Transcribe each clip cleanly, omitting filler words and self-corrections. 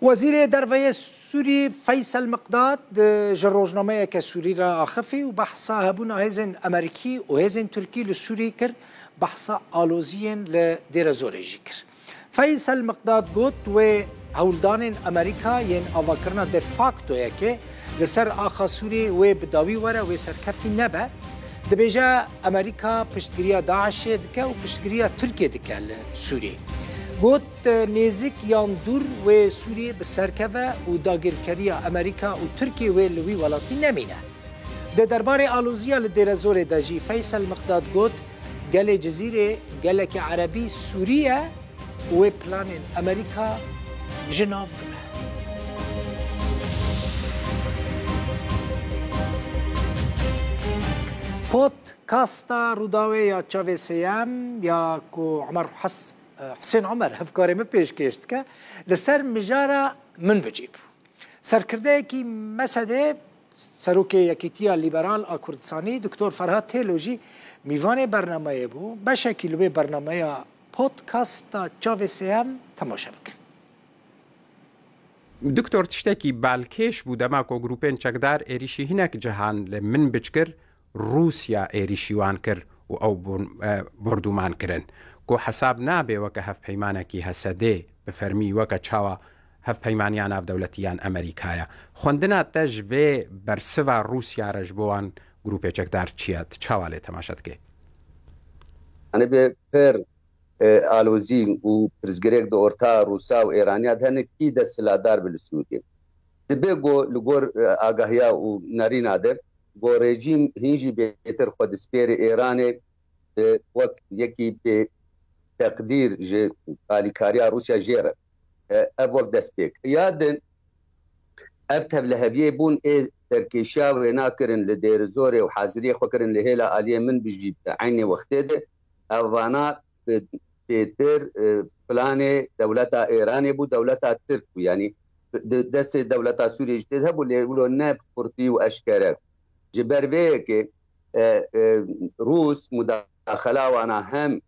وزير دروية سوري فيصل مقداد جروجنامه كسوري را أخفي وبحثا هبون هزن أمريكي وهزن تركي لسوري كر بحثا آلوزيين لدير زوريجي كر فيصل مقداد قوت و هولدان أمريكا ين أواكرنا دي فاكتو يكي لسر آخا سوري و بداوي ورا و سركفتي نبا دبيجا أمريكا پشتگیریا داعش دکه و پشتگیریا ترکیه دکه لسوري گوت نزیک یان دور و سوریه به سرکوه و داگیرکاری امریکا و ترکیه و لوی ولاتی نمینه. ده درباره آلوزیا لدیر زور داجی فیصل مقداد گوت گل جزیره گلک عربی سوریه و پلان امریکا جناف بله. پودکاستا روداوی یا چاوی سیام یا کو عمر حسين عمر هفكاري ما بيش كيشتكا لسر مجارة من بجيب سركرده كي مسده سروكي يكيتيا ليبرال كردستاني دكتور فرهاد تيلوجي ميوان برنامه بو بشكل به برنامه بودكاست چاوي سيام تماشا بكن دكتور تشتكي بالكيش بو دماكو جروبين چكدار ايريشي هناك جهان لمن بجكر روسيا ايريشي وانكر و او بردومان كرن کو حساب نابه وکه هف پیمانکی هسده بفرمی وکه چاوا هف پیمانیان اف دولتیان امریکایا خوندنا تج و برسوا روسیا رجبوان گروپ چکدار چیات چاواله تماشات که انا به پر آلوزی و پرزگریک دو ارتا روسا و ایرانیا دهنه کی ده سلادار بلسوکی دبه گو لگور آگاهیا و ناری نادر گو رژیم هنجی بهتر خود سپیر ایرانه وک یکی به تقدير جي باليكاريا روسيا جيرا ابوك دسبيك يادن افتب لهبيه بون تركيشا وناكرن لدير زوري وحازريه خكرن لهيلا اليه من بجيب عيني وقتده افانا بيتر بلاني دولتا ايراني بو دولتا ترك يعني دست دولتا سوريا جديدها بو اللي يقولوا ناب قرطي واشكارك جبر بيك روس مداخله وانا هم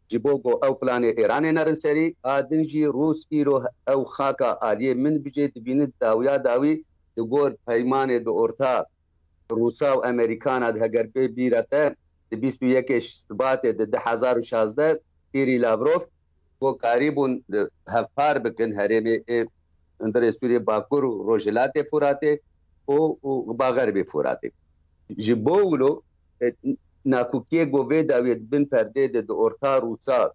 جبوگو او پلان ایران نرن سری آدنجی روس ایرو او خاکا آلیه من بجید بیند داویا داوی دگور پیمان دو ارتا روسا و امریکانا ده هگر پی بیرته ده 21 شبات ده 2016 پیری لابروف گو قریبون هفار بکن هرمی اندر سوری باکور و روجلات فوراته و باغربی فوراته جبوگلو ناکوکی گوه داوید بن پرده ده ارتا روسا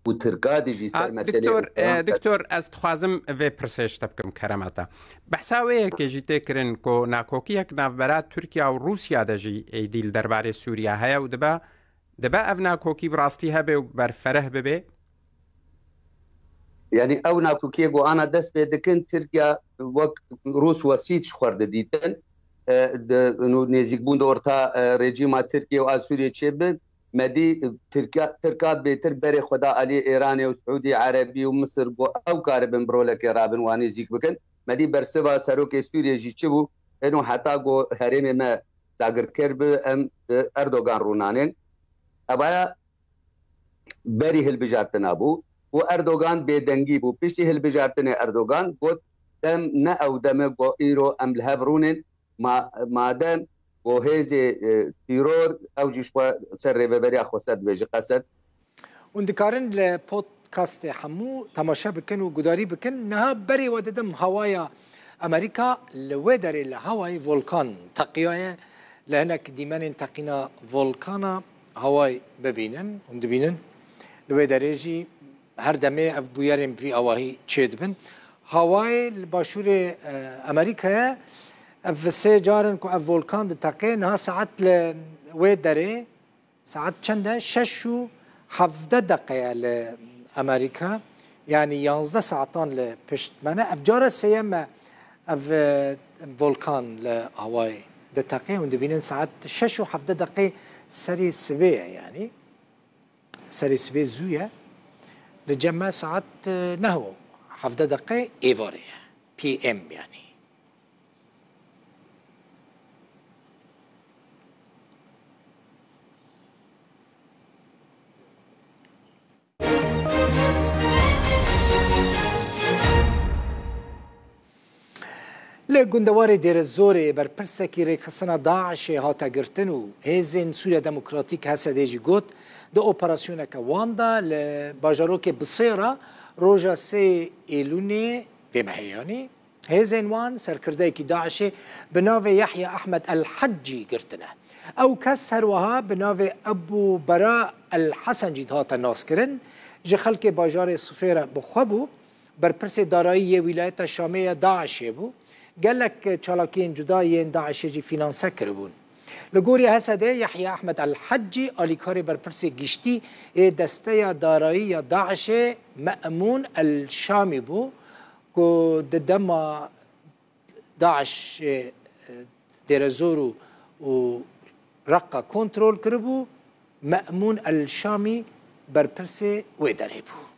و ترکا دیجی سر مسئله دکتور از تخوازم و پرسش تبکم کرامتا بحثاوه که جیته کرن که ناکوکی یک نافبرات ترکیا و روسیا دجی ایدیل درباره سوریا هیا و دبا او ناکوکی براستی هبه و برفره ببه يعني او ناکوکی گو آنا دست بدکن ترکیا وک روس وسیط خورده دیتن نزیک بوند ارتا رژیم ترکیه و سوریه چه بند مدی ترکا بهتر بر خدا علی ایران و سعودی عربی و مصر بو او کاربن برولک رابن وانی زیک بکن مدی برسوا سروک سوریه جی چه بو انو حتا گو حریم ما داگر کرب ام اردوغان رونانن ابا بری هل بجارتنا بو و اردوغان بدنگی بو پشتی هل بجارتنا اردوغان گوت دم نه او دم گو ایرو ام لهبرونن مادام وهذه تيرور او جشوا سر ببريا خسد بيجي قصد وندكارن لبودكاست حمو تماشا بكن وقداري بكن نها بري وددم هوايا امريكا لودر الهواي فولكان تقيايا لهناك ديمان تقينا فولكانا هواي ببينن وندبينن لودريجي هر دمه اف بويرم في اواهي تشيدبن هواي الباشور امريكا اف سه جارن کو اف فولکان د تقین ها ساعت ل و دره ساعت چنده 6 و 17 دقیقه ل امریکا يعني 11 ساعتان ل پشت منه اف جاره سيم اف فولکان ل هواي د تقین و دبینن ساعت 6 و 17 دقیقه سری سبيه يعني سری سبيه زويه لجمع ساعت نهو 17 دقيقه ايفاري بي ام يعني لی گندوار دیر الزور بر پرسکی ریخصنا داعش هاتا گرتنو هزین سوریا دموکراتیک هسته دیجی گوت دو اپراسیون که واندا لباجاروک بصیره روژا 3 ایلونی و مهیانی هزین وان سرکرده کی داعش بناو یحیی احمد الحجی گرتنه او کس هروها بناو ابو براء الحسن جید هاتا ناس کرن جه خلق باجار صفیره بخوابو بر پرس دارایی ولایت شامی داعش بو قالك چالاکین جدایین داعش جی فینانسه کربون لگوری هسده یحیی احمد الحجی آلیکاری بر پرسی گشتی دسته دارایی داعش مأمون الشامی بو که ددما داعش دیرزورو و رقا کنترول کربو مأمون الشامی بر پرسی ویدره بو